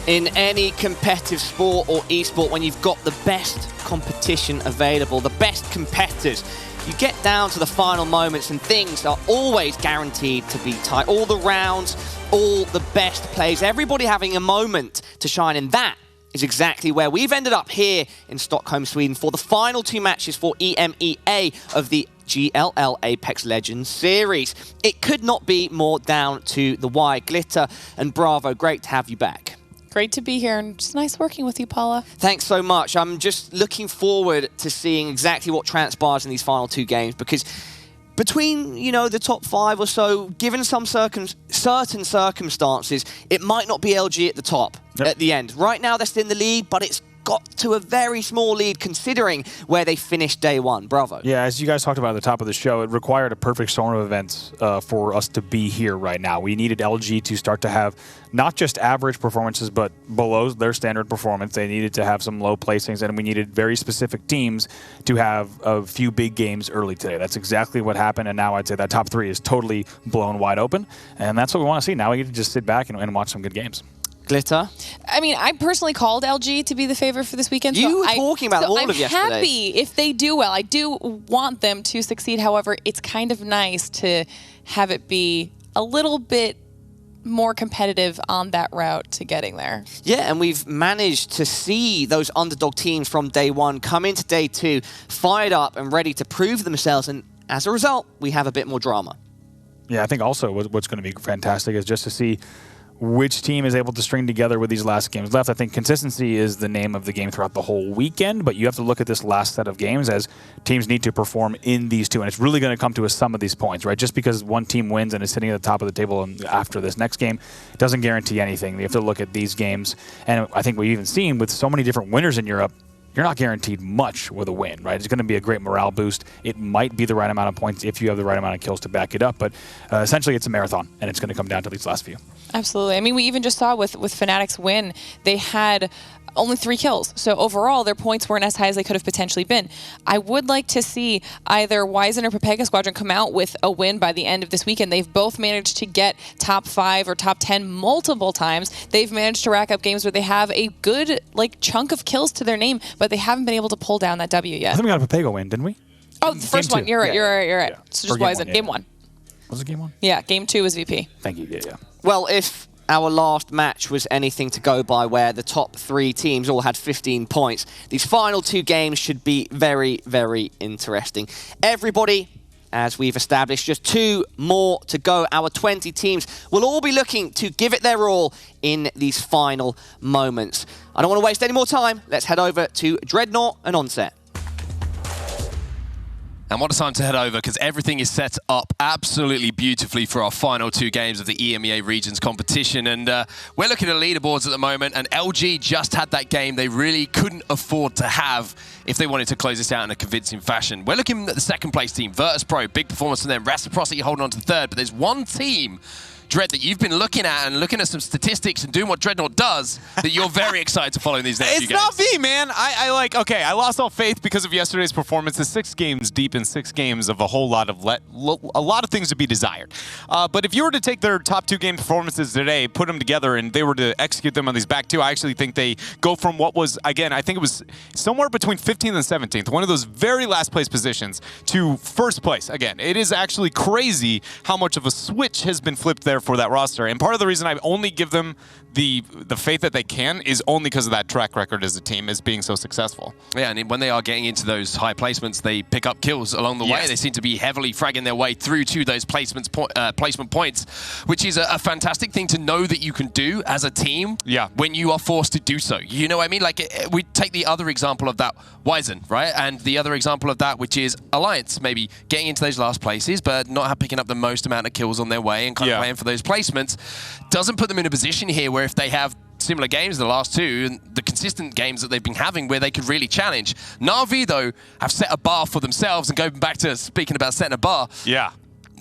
In any competitive sport or esport, when you've got the best competition available, the best competitors, you get down to the final moments and things are always guaranteed to be tight. All the rounds, all the best plays, everybody having a moment to shine, and that is exactly where we've ended up here in Stockholm, Sweden for the final 2 matches for EMEA of the GLL Apex Legends series. It could not be more down to the wire. Glitter and Bravo, great to have you back. Great to be here, and just nice working with you, Paula. Thanks so much. I'm just looking forward to seeing exactly what transpires in these final 2 games, because between, you know, the top 5 or so, given some certain circumstances, it might not be LG at the top at the end. Right now, they're still in the lead, but it's got to a very small lead considering where they finished day 1. Bravo. Yeah, as you guys talked about at the top of the show, it required a perfect storm of events for us to be here right now. We needed LG to start to have not just average performances, but below their standard performance. They needed to have some low placings, and we needed very specific teams to have a few big games early today. That's exactly what happened, and now I'd say that top 3 is totally blown wide open, and that's what we want to see. Now we get to just sit back and watch some good games. Glitter? I mean, I personally called LG to be the favorite for this weekend. You were talking about all of yesterday. I'm happy if they do well. I do want them to succeed. However, it's kind of nice to have it be a little bit more competitive on that route to getting there. Yeah, and we've managed to see those underdog teams from day 1 come into day 2 fired up and ready to prove themselves, and as a result, we have a bit more drama. Yeah, I think also what's going to be fantastic is just to see which team is able to string together with these last games left. I think consistency is the name of the game throughout the whole weekend, but you have to look at this last set of games as teams need to perform in these 2, and it's really going to come to a sum of these points, right? Just because one team wins and is sitting at the top of the table and after this next game doesn't guarantee anything. You have to look at these games, and I think we've even seen with so many different winners in Europe, you're not guaranteed much with a win, right? It's going to be a great morale boost. It might be the right amount of points if you have the right amount of kills to back it up, but essentially it's a marathon, and it's going to come down to these last few. Absolutely. I mean, we even just saw with Fnatic's win, they had only 3 kills. So overall, their points weren't as high as they could have potentially been. I would like to see either Wizen or Pepega Squadron come out with a win by the end of this weekend. They've both managed to get top 5 or top 10 multiple times. They've managed to rack up games where they have a good chunk of kills to their name, but they haven't been able to pull down that W yet. I think we got a Pepega win, didn't we? Oh, the first one. You're right. You're right. Yeah. So just Wizen. Game 1. Was it game 1? Yeah, game 2 was VP. Thank you. Yeah. Well, if our last match was anything to go by, where the top 3 teams all had 15 points, these final 2 games should be very, very interesting. Everybody, as we've established, just 2 more to go. Our 20 teams will all be looking to give it their all in these final moments. I don't want to waste any more time. Let's head over to Dreadnought and Onset. And what a time to head over, because everything is set up absolutely beautifully for our final 2 games of the EMEA Regions competition. And we're looking at leaderboards at the moment, and LG just had that game they really couldn't afford to have if they wanted to close this out in a convincing fashion. We're looking at the 2nd place team, Virtus Pro, big performance from them. Reciprocity holding on to 3rd, but there's one team, Dread, that you've been looking at and looking at some statistics and doing what Dreadnought does, that you're very excited to follow in these next few games. It's not me, man. I lost all faith because of yesterday's performance. It's 6 games deep in 6 games of a whole lot of things to be desired. But if you were to take their top 2 game performances today, put them together, and they were to execute them on these back 2, I actually think they go from what was, again, I think it was somewhere between 15th and 17th, one of those very last place positions, to 1st place. Again, it is actually crazy how much of a switch has been flipped there for that roster. And part of the reason I only give them the faith that they can is only because of that track record as a team as being so successful. Yeah, and when they are getting into those high placements, they pick up kills along the way. They seem to be heavily fragging their way through to those placement points, which is a fantastic thing to know that you can do as a team when you are forced to do so. You know what I mean? Like, we take the other example of that, Wizen, right? And the other example of that, which is Alliance, maybe getting into those last places, but not picking up the most amount of kills on their way and kind of playing for those placements, doesn't put them in a position here where if they have similar games, the last 2, and the consistent games that they've been having where they could really challenge. Na'Vi, though, have set a bar for themselves, and going back to speaking about setting a bar,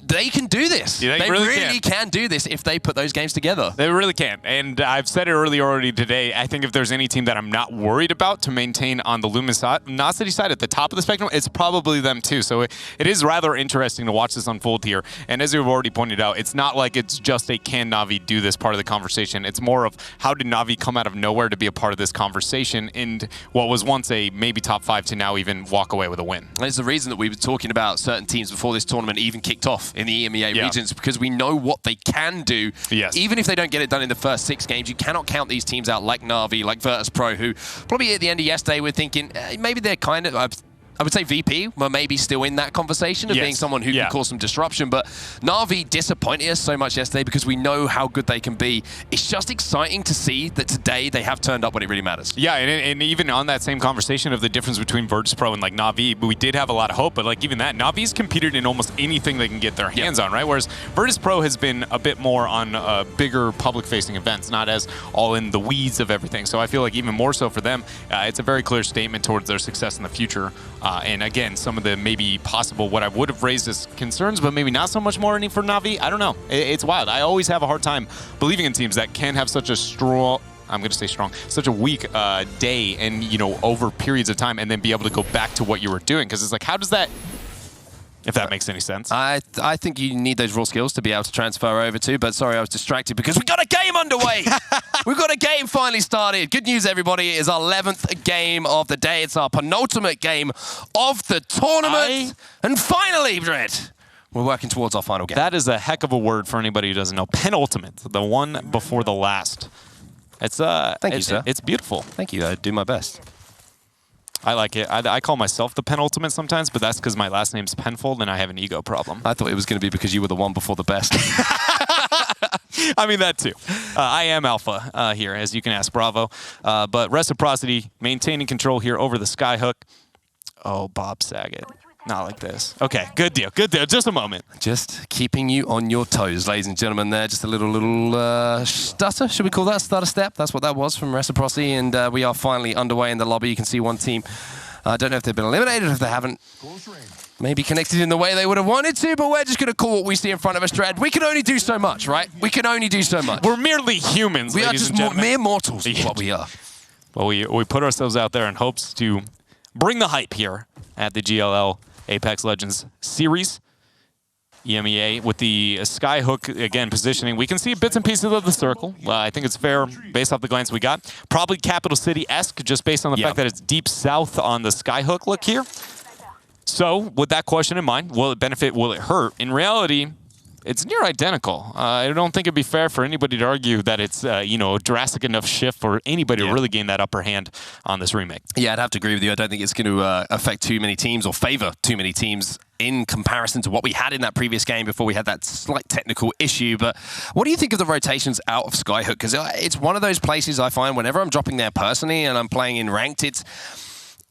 they can do this. Yeah, they really can do this if they put those games together. They really can. And I've said it earlier already today. I think if there's any team that I'm not worried about to maintain on the luminosity side at the top of the spectrum, it's probably them too. So it is rather interesting to watch this unfold here. And as you've already pointed out, it's not like it's just a can Na'Vi do this part of the conversation. It's more of how did Na'Vi come out of nowhere to be a part of this conversation and what was once a maybe top 5 to now even walk away with a win. There's the reason that we were talking about certain teams before this tournament even kicked off in the EMEA regions, because we know what they can do. Yes. Even if they don't get it done in the first 6 games, you cannot count these teams out like Na'Vi, like Virtus Pro, who probably at the end of yesterday were thinking maybe they're kind of... I would say VP were maybe still in that conversation of being someone who can cause some disruption, but Na'Vi disappointed us so much yesterday because we know how good they can be. It's just exciting to see that today they have turned up when it really matters. Yeah, and even on that same conversation of the difference between Virtus Pro and like Na'Vi, we did have a lot of hope, but like even that, Na'Vi's competed in almost anything they can get their hands on, right? Whereas Virtus Pro has been a bit more on bigger public-facing events, not as all in the weeds of everything. So I feel like even more so for them, it's a very clear statement towards their success in the future. And again, some of the maybe possible what I would have raised as concerns, but maybe not so much more for Na'Vi. I don't know. It's wild. I always have a hard time believing in teams that can have such a strong, I'm going to say strong, such a weak day and, you know, over periods of time and then be able to go back to what you were doing. Because it's like, how does that, if that makes any sense? I think you need those raw skills to be able to transfer over to, but sorry, I was distracted because we got a game underway. We've got a game finally started. Good news, everybody. It is our 11th game of the day. It's our penultimate game of the tournament. And finally, Dread, we're working towards our final game. That is a heck of a word for anybody who doesn't know. Penultimate, the one before the last. It's Thank you, sir. It's beautiful. Thank you. I do my best. I like it. I call myself the penultimate sometimes, but that's because my last name's Penfold and I have an ego problem. I thought it was going to be because you were the one before the best. I mean, that too. I am alpha here, as you can ask Bravo. But reciprocity, maintaining control here over the Skyhook. Oh, Bob Saget. Not like this. Okay, good deal. Good deal. Just a moment. Just keeping you on your toes, ladies and gentlemen there. Just a little stutter, should we call that? Stutter step. That's what that was from Reciprocity. And we are finally underway in the lobby. You can see one team. I don't know if they've been eliminated or if they haven't. Maybe connected in the way they would have wanted to, but we're just going to call what we see in front of us, Dread. We can only do so much, right? We can only do so much. We're merely humans, we ladies are and just gentlemen. mere mortals is what we are. Well, we put ourselves out there in hopes to bring the hype here at the GLL Apex Legends series. EMEA with the Skyhook, again, positioning. We can see bits and pieces of the circle. I think it's fair based off the glance we got. Probably Capital City-esque, just based on the fact that it's deep south on the Skyhook look here. So, with that question in mind, will it benefit, will it hurt? In reality, it's near identical. I don't think it'd be fair for anybody to argue that it's, you know, a drastic enough shift for anybody to really gain that upper hand on this remake. Yeah, I'd have to agree with you. I don't think it's going to affect too many teams or favor too many teams in comparison to what we had in that previous game before we had that slight technical issue. But what do you think of the rotations out of Skyhook? Because it's one of those places I find whenever I'm dropping there personally and I'm playing in ranked,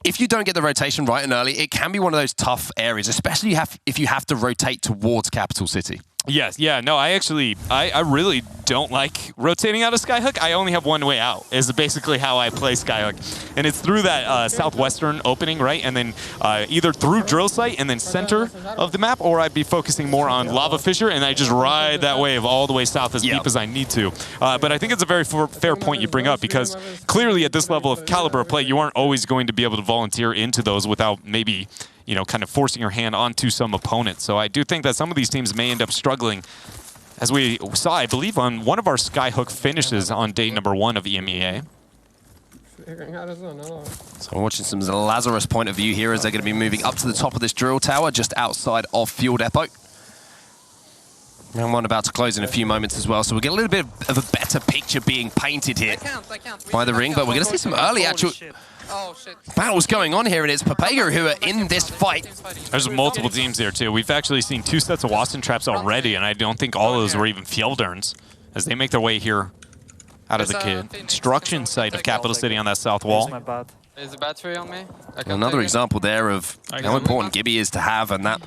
if you don't get the rotation right and early, it can be one of those tough areas, especially if you have to rotate towards Capital City. Yes, yeah, no, I really don't like rotating out of Skyhook. I only have one way out, is basically how I play Skyhook. And it's through that southwestern opening, right? And then either through drill site and then center of the map, or I'd be focusing more on Lava Fissure, and I just ride that wave all the way south as deep as I need to. But I think it's a very fair point you bring up, because clearly at this level of caliber of play, you aren't always going to be able to volunteer into those without maybe, you know, kind of forcing your hand onto some opponent. So I do think that some of these teams may end up struggling, as we saw, I believe, on one of our Skyhook finishes on day number 1 of EMEA. So we're watching some Lazarus point of view here as they're going to be moving up to the top of this drill tower just outside of Fuel Depot. And one about to close in a few moments as well, so we'll get a little bit of a better picture being painted here by the ring, but we're going to see some early actual battles going on here, and it's Papega who are in this fight. There's multiple teams here too. We've actually seen 2 sets of Watson traps already, and I don't think all of those were even Fjeldurns as they make their way here out of the construction site of Capital City on that south wall. Is the battery on me? Another example there of how important Gibby is to have, and that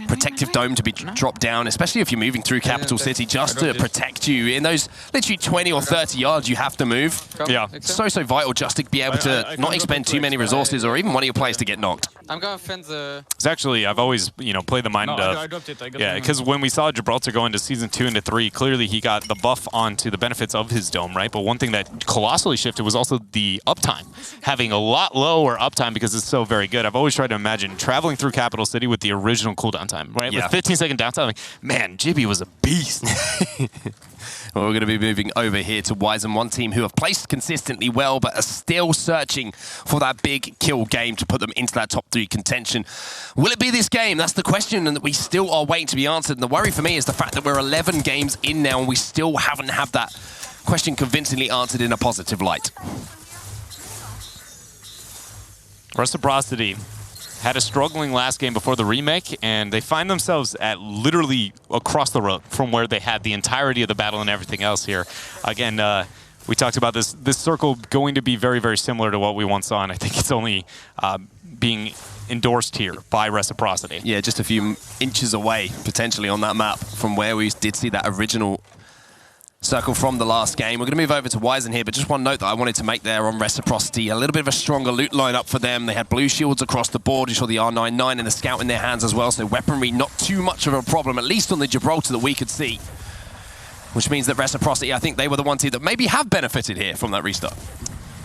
protective dome to be dropped down, especially if you're moving through Capital City, just to protect you. In those literally 20 or 30 yards you have to move. Yeah. It's so vital just to be able to not expend too many resources or even one of your players to get knocked. I'm going to fend the... It's actually, I've always, played the mind of... I dropped it. Yeah, because when we saw Gibraltar go into Season 2 and 3, clearly he got the buff onto the benefits of his dome, right? But one thing that colossally shifted was also the uptime. Having a lot lower uptime because it's so very good. I've always tried to imagine traveling through Capital City with the original cooldown time, right? Yeah. With 15-second downtime, like, man, Jibby was a beast. Well, we're going to be moving over here to Wizen, one team who have placed consistently well, but are still searching for that big kill game to put them into that top 3 contention. Will it be this game? That's the question, and we still are waiting to be answered. And the worry for me is the fact that we're 11 games in now, and we still haven't had that question convincingly answered in a positive light. Reciprocity had a struggling last game before the remake, and they find themselves at literally across the road from where they had the entirety of the battle and everything else here. Again, we talked about this circle going to be very, very similar to what we once saw, and I think it's only being endorsed here by Reciprocity. Yeah, just a few inches away, potentially, on that map from where we did see that original circle from the last game. We're going to move over to Wizen here, but just one note that I wanted to make there on Reciprocity. A little bit of a stronger loot lineup for them. They had blue shields across the board. You saw the R99 and the Scout in their hands as well, so weaponry not too much of a problem, at least on the Gibraltar that we could see. Which means that Reciprocity, I think they were the one team that maybe have benefited here from that restart.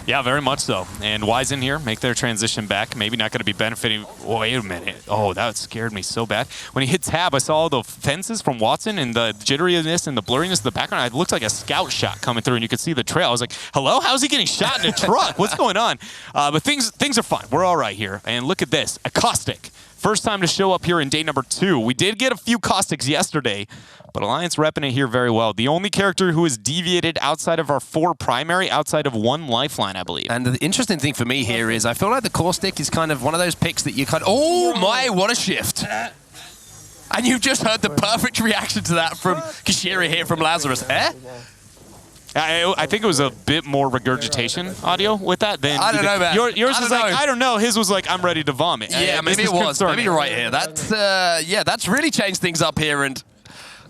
Yeah, very much so. And Wizen here, make their transition back. Maybe not going to be benefiting. Wait a minute. Oh, that scared me so bad. When he hit tab, I saw all the fences from Watson and the jitteriness and the blurriness in the background. It looked like a scout shot coming through, and you could see the trail. I was like, hello? How's he getting shot in a truck? What's going on? But things are fine. We're all right here. And look at this. A Caustic. First time to show up here in day number 2. We did get a few Caustics yesterday, but Alliance repping it here very well. The only character who is deviated outside of our 4 primary, outside of 1 lifeline, I believe. And the interesting thing for me here is I feel like the Caustic is kind of one of those picks that you kind of, oh my, what a shift. And you've just heard the perfect reaction to that from Kashira here from Lazarus. I think it was a bit more regurgitation audio with that than I don't know, man. Yours was like, I don't know. His was like, I'm ready to vomit. Yeah, maybe it was. Maybe you're right here. That's that's really changed things up here. And,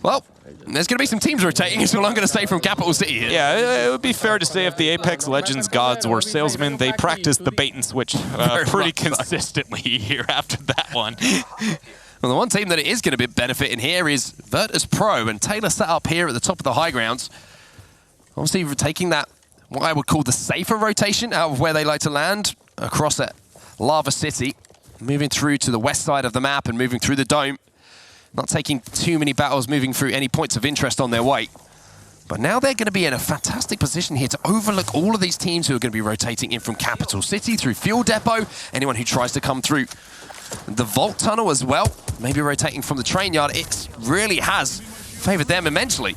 well, there's going to be some teams rotating, is all I'm going to say from Capital City here. Yeah, it would be fair to say if the Apex Legends gods were salesmen, they practiced the bait and switch pretty consistently here after that one. Well, the one team that it is going to be benefiting here is Virtus Pro, and Taylor set up here at the top of the high grounds. Obviously, taking that, what I would call the safer rotation out of where they like to land across at Lava City, moving through to the west side of the map and moving through the dome. Not taking too many battles, moving through any points of interest on their way. But now they're going to be in a fantastic position here to overlook all of these teams who are going to be rotating in from Capital City through Fuel Depot, anyone who tries to come through the Vault Tunnel as well, maybe rotating from the train yard. It really has favored them immensely.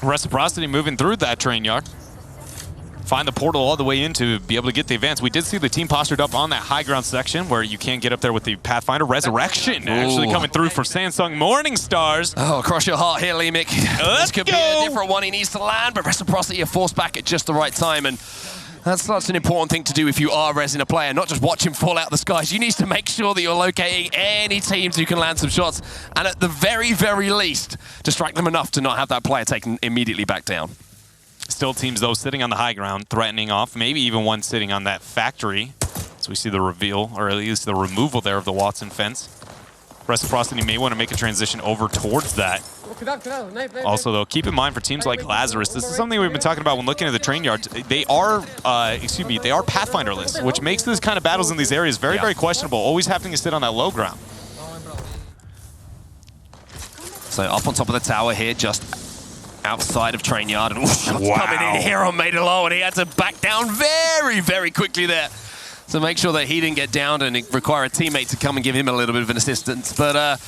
Reciprocity moving through that train yard. Find the portal all the way in to be able to get the advance. We did see the team postured up on that high ground section where you can get up there with the Pathfinder. Resurrection actually coming through for Samsung Morning Stars. Oh, cross your heart here, Lemic. This could be a different one. He needs to land, but Reciprocity are forced back at just the right time. And that's such an important thing to do if you are rezzing a player, not just watch him fall out of the skies. You need to make sure that you're locating any teams who can land some shots, and at the very, very least, distract them enough to not have that player taken immediately back down. Still teams, though, sitting on the high ground, threatening off, maybe even one sitting on that factory. So we see the reveal, or at least the removal there of the Watson fence. Reciprocity may want to make a transition over towards that. Also, though, keep in mind for teams like Lazarus, this is something we've been talking about when looking at the train yards. They are, they are Pathfinderless, which makes these kind of battles in these areas very, very questionable, always having to sit on that low ground. So up on top of the tower here, just outside of train yard, and shots coming in here on Maidelo, and he had to back down very, very quickly there to make sure that he didn't get downed and require a teammate to come and give him a little bit of an assistance. But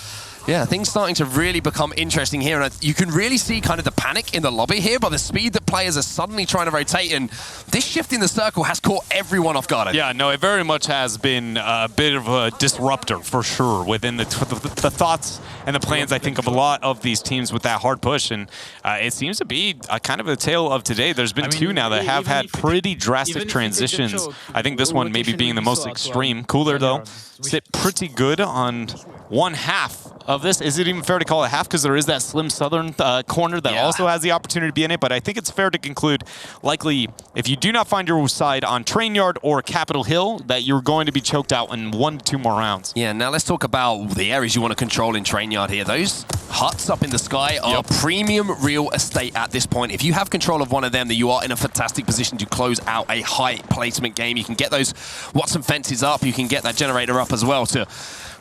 Yeah, things starting to really become interesting here, and you can really see kind of the panic in the lobby here by the speed that players are suddenly trying to rotate, and this shift in the circle has caught everyone off guard. Yeah, no, it very much has been a bit of a disruptor for sure within the thoughts and the plans, I think, of a lot of these teams with that hard push, and it seems to be kind of a tale of today. There's been two now that have had pretty drastic transitions. I think this one maybe being the most extreme. Cooler, though, sit pretty good on one half of this. Is it even fair to call it half? Because there is that slim southern corner that also has the opportunity to be in it. But I think it's fair to conclude, likely, if you do not find your side on Train Yard or Capitol Hill, that you're going to be choked out in 1 to 2 more rounds. Yeah, now let's talk about the areas you want to control in Train Yard here. Those huts up in the sky are premium real estate at this point. If you have control of one of them, then you are in a fantastic position to close out a high placement game. You can get those Watson fences up. You can get that generator up as well to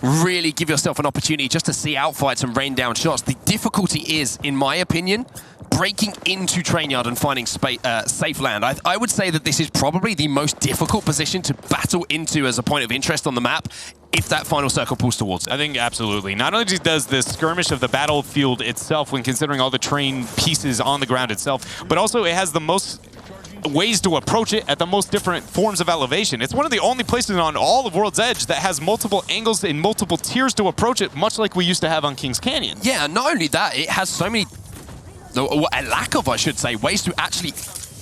really give yourself an opportunity just to see outfights and rain down shots. The difficulty is, in my opinion, breaking into Train Yard and finding safe land. I would say that this is probably the most difficult position to battle into as a point of interest on the map if that final circle pulls towards it. I think absolutely. Not only does this skirmish of the battlefield itself, when considering all the train pieces on the ground itself, but also it has the most ways to approach it at the most different forms of elevation. It's one of the only places on all of World's Edge that has multiple angles and multiple tiers to approach it, much like we used to have on Kings Canyon. Yeah, not only that, it has so many, a lack of, I should say, ways to actually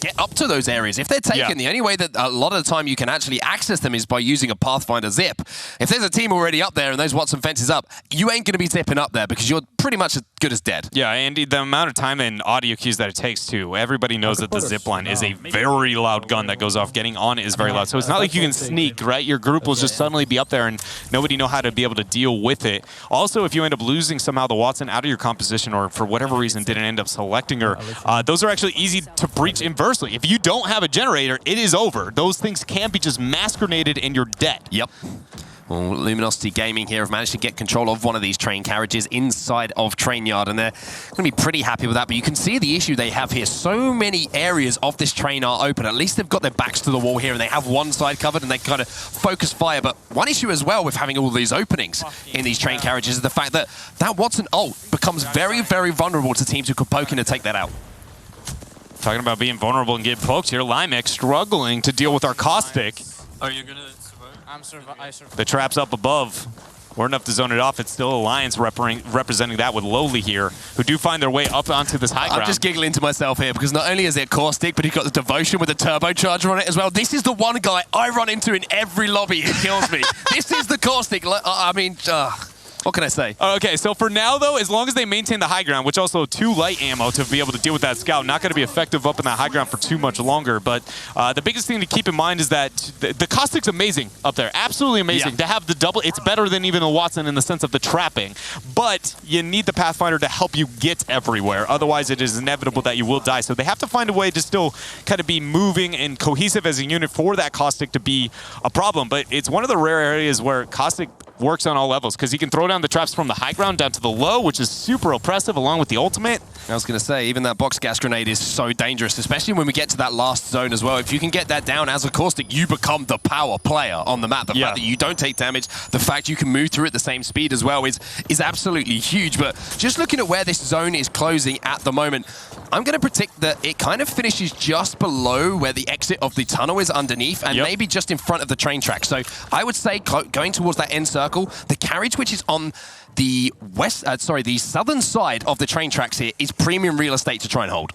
get up to those areas. If they're taken, the only way that a lot of the time you can actually access them is by using a Pathfinder zip. If there's a team already up there and those Watson fences up, you ain't going to be zipping up there because you're pretty much as good as dead. Yeah, and the amount of time and audio cues that it takes too. Everybody knows that the zip line is a very loud gun that goes off. Getting on it is very loud. So it's not like you can sneak, right? Your group will just suddenly be up there and nobody know how to be able to deal with it. Also, if you end up losing somehow the Watson out of your composition or for whatever reason didn't end up selecting her, those are actually easy to breach inversely. If you don't have a generator, it is over. Those things can be just mass grenaded and you're dead. Yep. Well, Luminosity Gaming here have managed to get control of one of these train carriages inside of Train Yard, and they're going to be pretty happy with that. But you can see the issue they have here. So many areas of this train are open. At least they've got their backs to the wall here, and they have one side covered, and they kind of focus fire. But one issue as well with having all these openings in these train carriages is the fact that that Watson ult becomes very, very vulnerable to teams who could poke in to take that out. Talking about being vulnerable and getting poked here, Limex struggling to deal with our caustic. Are you gonna survive? I survive. The trap's up above. We're enough to zone it off. It's still Alliance representing that with Lowly here, who do find their way up onto this high ground. I'm just giggling to myself here because not only is it caustic, but he's got the devotion with the turbocharger on it as well. This is the one guy I run into in every lobby who kills me. This is the caustic. I mean, what can I say? Okay, so for now, though, as long as they maintain the high ground, which also 2 light ammo to be able to deal with that scout, not going to be effective up in that high ground for too much longer. But the biggest thing to keep in mind is that the caustic's amazing up there. Absolutely amazing. Yeah. To have the double, it's better than even a Watson in the sense of the trapping. But you need the Pathfinder to help you get everywhere. Otherwise, it is inevitable that you will die. So they have to find a way to still kind of be moving and cohesive as a unit for that caustic to be a problem. But it's one of the rare areas where caustic works on all levels because he can throw down the traps from the high ground down to the low, which is super oppressive along with the ultimate. I was going to say, even that box gas grenade is so dangerous, especially when we get to that last zone as well. If you can get that down as a caustic, you become the power player on the map. The fact that you don't take damage, the fact you can move through at the same speed as well is absolutely huge. But just looking at where this zone is closing at the moment, I'm going to predict that it kind of finishes just below where the exit of the tunnel is underneath and maybe just in front of the train track. So I would say going towards that end circle, the carriage which is on the the southern side of the train tracks here is premium real estate to try and hold.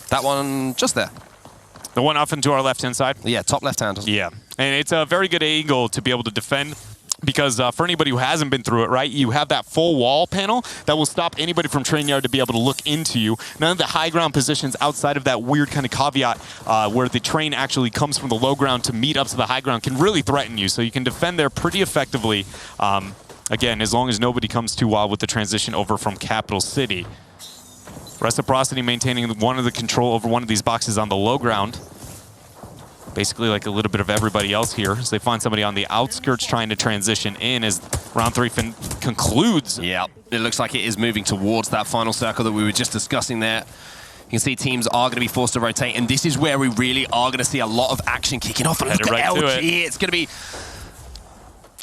That one just there. The one off and to our left-hand side? Yeah, top left-hand. Yeah, and it's a very good angle to be able to defend. Because for anybody who hasn't been through it, right, you have that full wall panel that will stop anybody from Train Yard to be able to look into you. None of the high ground positions outside of that weird kind of caveat where the train actually comes from the low ground to meet up to the high ground can really threaten you. So you can defend there pretty effectively, again, as long as nobody comes too wild with the transition over from Capital City. Reciprocity maintaining one of the control over one of these boxes on the low ground. Basically like a little bit of everybody else here as they find somebody on the outskirts trying to transition in as round 3 concludes. Yeah, it looks like it is moving towards that final circle that we were just discussing there. You can see teams are going to be forced to rotate, and this is where we really are going to see a lot of action kicking off. And look at LG, it's going to be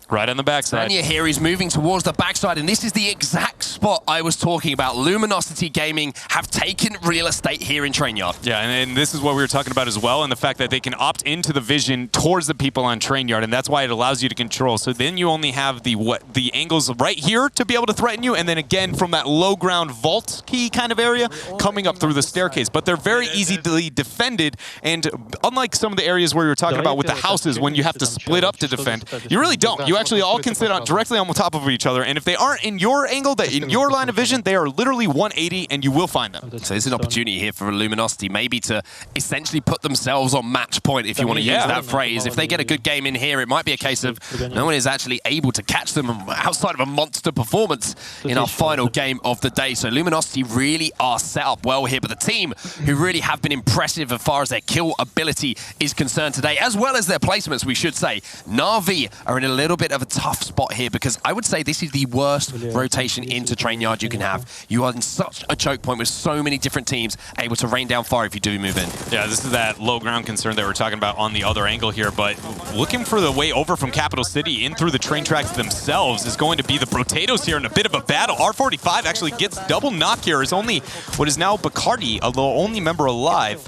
Right on the backside. Zanya here is moving towards the backside, and this is the exact spot I was talking about. Luminosity Gaming have taken real estate here in Train Yard. Yeah, and this is what we were talking about as well, and the fact that they can opt into the vision towards the people on Train Yard, and that's why it allows you to control. So then you only have the angles right here to be able to threaten you, and then again from that low ground vault key kind of area coming up through the staircase. But they're very easily defended, and unlike some of the areas where you were talking about with the houses, when you have to split up to defend, you really don't. You actually all can sit on directly on top of each other, and if they aren't in your angle, in your line of vision, they are literally 180, and you will find them. So there's an opportunity here for Luminosity, maybe to essentially put themselves on match point, if you want to use that phrase. If they get a good game in here, it might be a case of no one is actually able to catch them outside of a monster performance in our final game of the day. So Luminosity really are set up well here, but the team who really have been impressive as far as their kill ability is concerned today, as well as their placements, we should say. Na'Vi are in a little bit of a tough spot here, because I would say this is the worst rotation into Train Yard you can have. You are in such a choke point with so many different teams able to rain down fire if you do move in. Yeah, this is that low ground concern that we're talking about on the other angle here, but looking for the way over from Capital City in through the train tracks themselves is going to be the Potatoes here in a bit of a battle. R45 actually gets double knock here. Is only what is now Bacardi, the only member alive.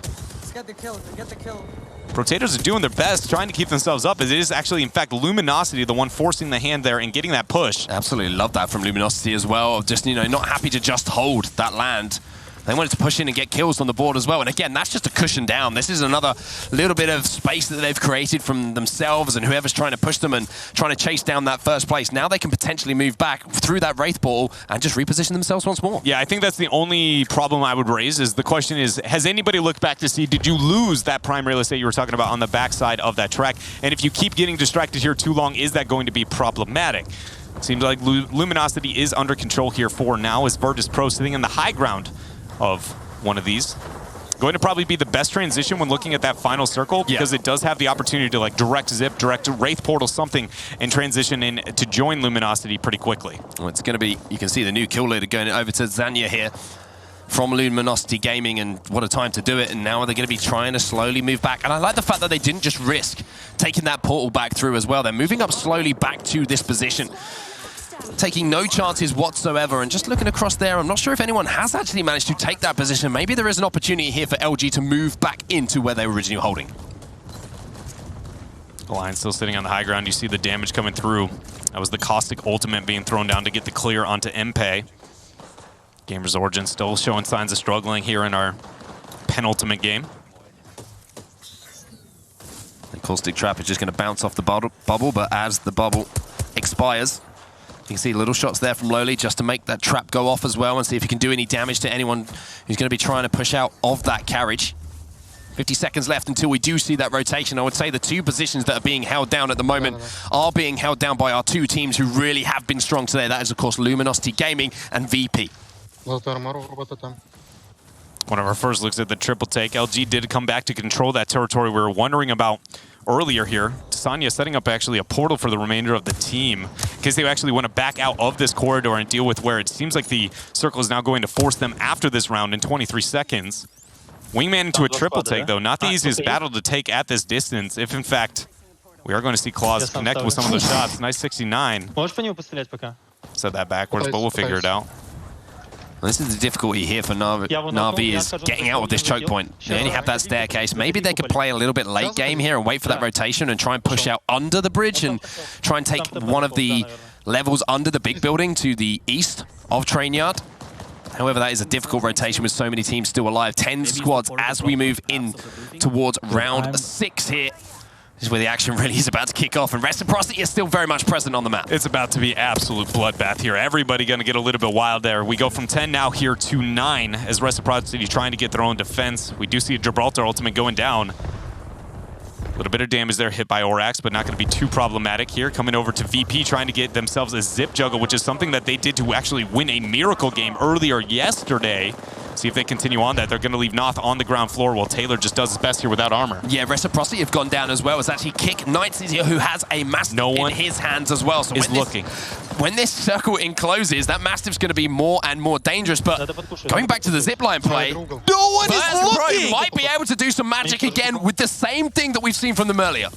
Get the kill. Get the kill. Potatoes are doing their best, trying to keep themselves up, as it is actually, in fact, Luminosity the one forcing the hand there and getting that push. Absolutely love that from Luminosity as well. Just, you know, not happy to just hold that land. They wanted to push in and get kills on the board as well. And again, that's just a cushion down. This is another little bit of space that they've created from themselves and whoever's trying to push them and trying to chase down that first place. Now they can potentially move back through that Wraith portal and just reposition themselves once more. Yeah, I think that's the only problem I would raise. Is the question is, has anybody looked back to see, did you lose that prime real estate you were talking about on the backside of that track? And if you keep getting distracted here too long, is that going to be problematic? Seems like Luminosity is under control here for now, as Virtus Pro sitting in the high ground of one of these. Going to probably be the best transition when looking at that final circle, because it does have the opportunity to like direct zip, direct Wraith portal something, and transition in to join Luminosity pretty quickly. Well, it's going to be, you can see the new kill leader going over to Zanya here from Luminosity Gaming, and what a time to do it. And now they're going to be trying to slowly move back. And I like the fact that they didn't just risk taking that portal back through as well. They're moving up slowly back to this position, taking no chances whatsoever. And just looking across there, I'm not sure if anyone has actually managed to take that position. Maybe there is an opportunity here for LG to move back into where they were originally holding. Lion still sitting on the high ground. You see the damage coming through. That was the Caustic ultimate being thrown down to get the clear onto Mpe. Gamers Origin still showing signs of struggling here in our penultimate game. The Caustic Trap is just going to bounce off the bubble, but as the bubble expires, you can see little shots there from Lowly just to make that trap go off as well and see if you can do any damage to anyone who's going to be trying to push out of that carriage. 50 seconds left until we do see that rotation. I would say the two positions that are being held down at the moment are being held down by our two teams who really have been strong today. That is, of course, Luminosity Gaming and VP. One of our first looks at the triple take. LG did come back to control that territory we were wondering about earlier here. Sanya setting up actually a portal for the remainder of the team in case they actually want to back out of this corridor and deal with where it seems like the circle is now going to force them after this round in 23 seconds. Wingman into a triple take, though. Not the easiest battle to take at this distance, if in fact we are going to see Claws connect with some of those shots. Nice 69. Said that backwards, but we'll figure it out. Well, this is the difficulty here for Na'Vi is getting out of this choke point. They only have that staircase. Maybe they could play a little bit late game here and wait for that rotation and try and push out under the bridge and try and take one of the levels under the big building to the east of Train Yard. However, that is a difficult rotation with so many teams still alive. 10 squads as we move in towards round 6 here. This is where the action really is about to kick off, and Reciprocity is still very much present on the map. It's about to be absolute bloodbath here. Everybody going to get a little bit wild there. We go from 10 now here to 9 as Reciprocity trying to get their own defense. We do see a Gibraltar ultimate going down. A little bit of damage there hit by Orax, but not going to be too problematic here. Coming over to VP trying to get themselves a zip juggle, which is something that they did to actually win a miracle game earlier yesterday. See if they continue on that. They're going to leave Noth on the ground floor while Taylor just does his best here without armor. Yeah, Reciprocity have gone down as well. It's actually Kick Knights is here, who has a Mastiff in his hands as well. So is looking. When this circle encloses, that Mastiff's going to be more and more dangerous. But going back to the zipline play, no one is looking! Might be able to do some magic again with the same thing that we've seen from them earlier.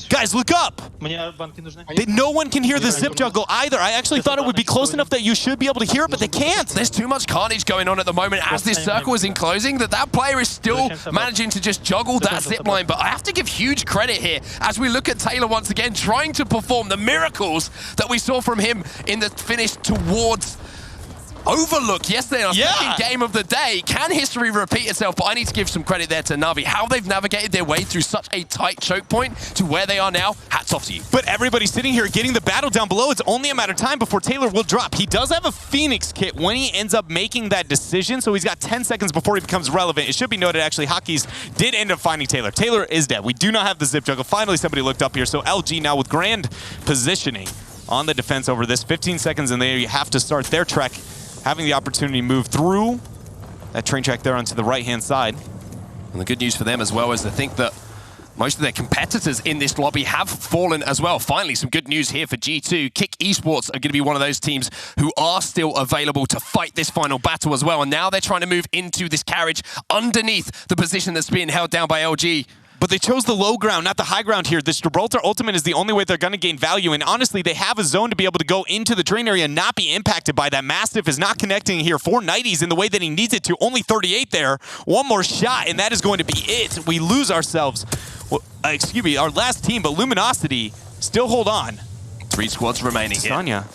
Guys, look up! No one can hear the zip juggle either. I actually thought it would be close enough that you should be able to hear it, but they can't. There's too much carnage going on at the moment as this circle is enclosing that player is still managing to just juggle that zip line. But I have to give huge credit here as we look at Taylor once again trying to perform the miracles that we saw from him in the finish towards Overlook yesterday in our second game of the day. Can history repeat itself? But I need to give some credit there to Na'Vi. How they've navigated their way through such a tight choke point to where they are now, hats off to you. But everybody's sitting here getting the battle down below. It's only a matter of time before Taylor will drop. He does have a Phoenix kit when he ends up making that decision, so he's got 10 seconds before he becomes relevant. It should be noted, actually, Hockeys did end up finding Taylor. Taylor is dead. We do not have the zip juggle. Finally, somebody looked up here, so LG now with grand positioning on the defense over this. 15 seconds, and they have to start their trek, having the opportunity to move through that train track there onto the right-hand side. And the good news for them as well is to think that most of their competitors in this lobby have fallen as well. Finally, some good news here for G2. Kick Esports are going to be one of those teams who are still available to fight this final battle as well. And now they're trying to move into this carriage underneath the position that's being held down by LG. But they chose the low ground, not the high ground here. This Gibraltar Ultimate is the only way they're going to gain value. And honestly, they have a zone to be able to go into the train area and not be impacted by that. Mastiff is not connecting here for Nighties in the way that he needs it to. Only 38 there. One more shot, and that is going to be it. We lose ourselves. Well, excuse me, our last team, but Luminosity still hold on. 3 squads remaining here. Sanya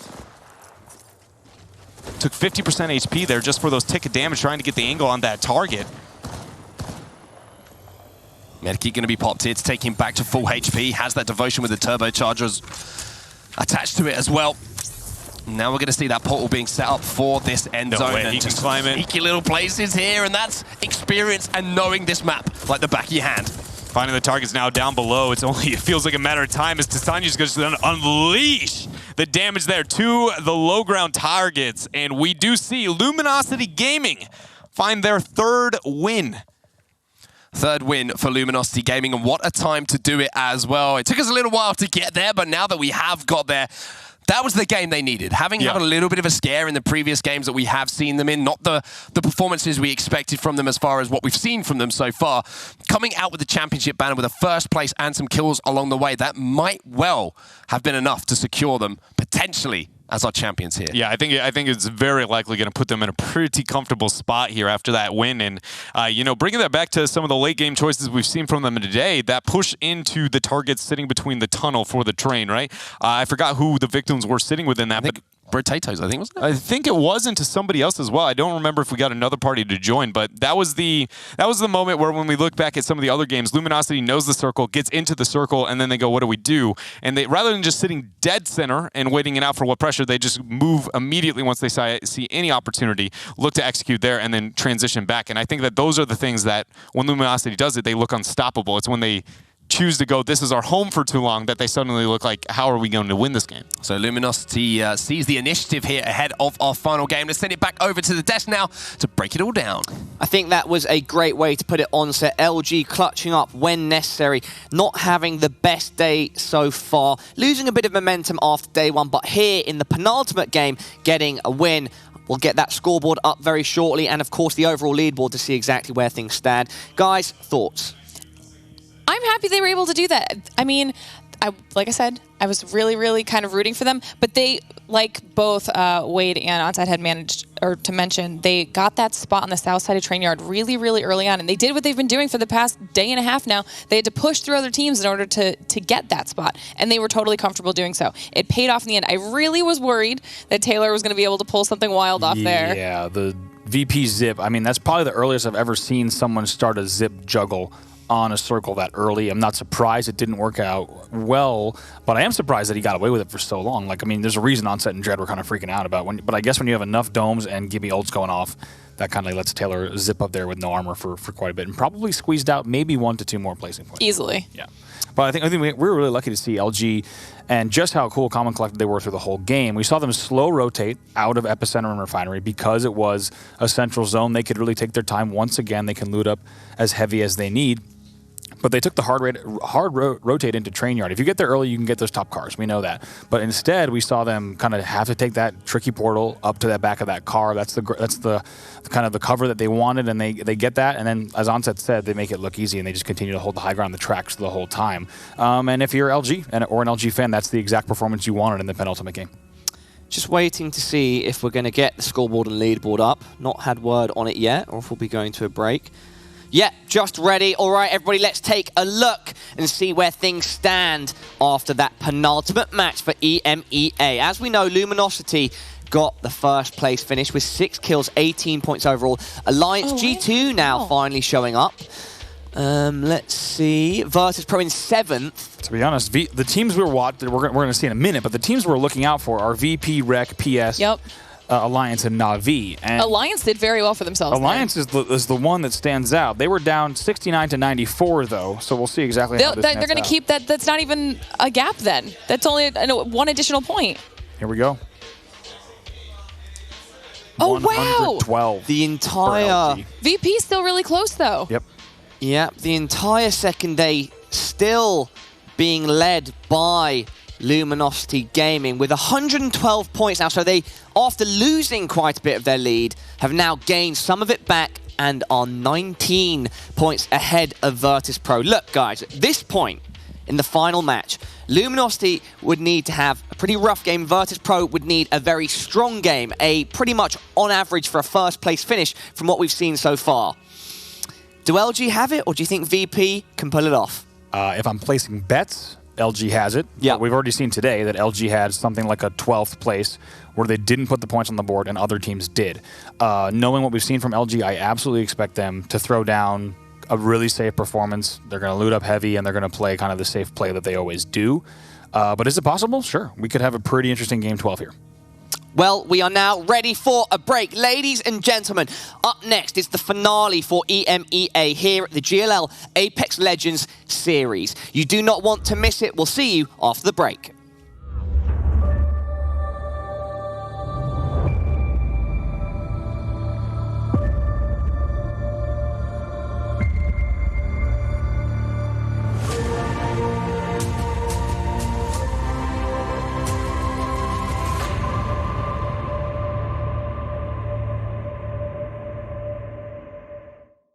took 50% HP there just for those ticket damage, trying to get the angle on that target. Medkit going to be popped here to take him back to full HP. Has that devotion with the turbochargers attached to it as well. Now we're going to see that portal being set up for this end zone. Way he can climb it. Sneaky little places here, and that's experience and knowing this map like the back of your hand. Finding the targets now down below. It feels like a matter of time as Tasanya's going to unleash the damage there to the low ground targets. And we do see Luminosity Gaming find their third win. Third win for Luminosity Gaming, and what a time to do it as well. It took us a little while to get there, but now that we have got there, that was the game they needed. Having had a little bit of a scare in the previous games that we have seen them in, not the performances we expected from them as far as what we've seen from them so far, coming out with the championship banner with a first place and some kills along the way, that might well have been enough to secure them potentially as our champions here. Yeah, I think it's very likely going to put them in a pretty comfortable spot here after that win. And, you know, bringing that back to some of the late game choices we've seen from them today, that push into the targets sitting between the tunnel for the train, right? I forgot who the victims were sitting within that, but Potatoes, I think, wasn't it? I think it was into somebody else as well. I don't remember if we got another party to join, but that was the moment where when we look back at some of the other games, Luminosity knows the circle, gets into the circle, and then they go, what do we do? And they, rather than just sitting dead center and waiting it out for what pressure, they just move immediately once they see any opportunity, look to execute there, and then transition back. And I think that those are the things that when Luminosity does it, they look unstoppable. It's when they choose to go, this is our home for too long, that they suddenly look like, how are we going to win this game? So Luminosity sees the initiative here ahead of our final game. Let's send it back over to the desk now to break it all down. I think that was a great way to put it on set. LG clutching up when necessary, not having the best day so far, losing a bit of momentum after day one, but here in the penultimate game, getting a win. We'll get that scoreboard up very shortly, and of course the overall leaderboard to see exactly where things stand. Guys, thoughts? I'm happy they were able to do that. I mean, like I said, I was really, really kind of rooting for them. But they, like both Wade and Onside had managed, or to mention, they got that spot on the south side of Train Yard really, really early on. And they did what they've been doing for the past day and a half now. They had to push through other teams in order to get that spot. And they were totally comfortable doing so. It paid off in the end. I really was worried that Taylor was going to be able to pull something wild off there. Yeah, the VP zip. I mean, that's probably the earliest I've ever seen someone start a zip juggle on a circle that early. I'm not surprised it didn't work out well, but I am surprised that he got away with it for so long. Like, I mean, there's a reason Onset and Dread were kind of freaking out about but I guess when you have enough domes and Gibby ults going off, that kind of lets Taylor zip up there with no armor for quite a bit and probably squeezed out maybe 1 to 2 more placing points. Easily. Yeah. But I think we were really lucky to see LG and just how cool, calm, and collected they were through the whole game. We saw them slow rotate out of Epicenter and Refinery because it was a central zone. They could really take their time. Once again, they can loot up as heavy as they need. But they took the hard rotate into train yard. If you get there early, you can get those top cars. We know that. But instead, we saw them kind of have to take that tricky portal up to the back of that car. That's the kind of the cover that they wanted, and they get that. And then, as Onset said, they make it look easy, and they just continue to hold the high ground on the tracks the whole time. And if you're LG or an LG fan, that's the exact performance you wanted in the penultimate game. Just waiting to see if we're going to get the scoreboard and leaderboard up. Not had word on it yet, or if we'll be going to a break. Yeah, just ready. All right, everybody, let's take a look and see where things stand after that penultimate match for EMEA. As we know, Luminosity got the first place finish with 6 kills, 18 points overall. Alliance G2 now finally showing up. Let's see. Virtus Pro in 7th. To be honest, the teams we're going to see in a minute, but the teams we're looking out for are VP, Rec, PS. Yep. Alliance and Na'Vi. And Alliance did very well for themselves. Alliance is the one that stands out. They were down 69 to 94 though, so we'll see exactly how this They're going to keep that. That's not even a gap then. That's only one additional point. Here we go. Oh wow! 112. The entire VP still really close though. Yep. Yeah, the entire second day still being led by Luminosity Gaming with 112 points now. So they, after losing quite a bit of their lead, have now gained some of it back and are 19 points ahead of Virtus Pro. Look, guys, at this point in the final match, Luminosity would need to have a pretty rough game. Virtus Pro would need a very strong game, a pretty much on average for a first place finish from what we've seen so far. Do LG have it, or do you think VP can pull it off? If I'm placing bets, LG has it. Yeah. But we've already seen today that LG had something like a 12th place where they didn't put the points on the board and other teams did. Knowing what we've seen from LG, I absolutely expect them to throw down a really safe performance. They're going to loot up heavy, and they're going to play kind of the safe play that they always do. But is it possible? Sure. We could have a pretty interesting Game 12 here. Well, we are now ready for a break. Ladies and gentlemen, up next is the finale for EMEA here at the GLL Apex Legends Series. You do not want to miss it. We'll see you after the break.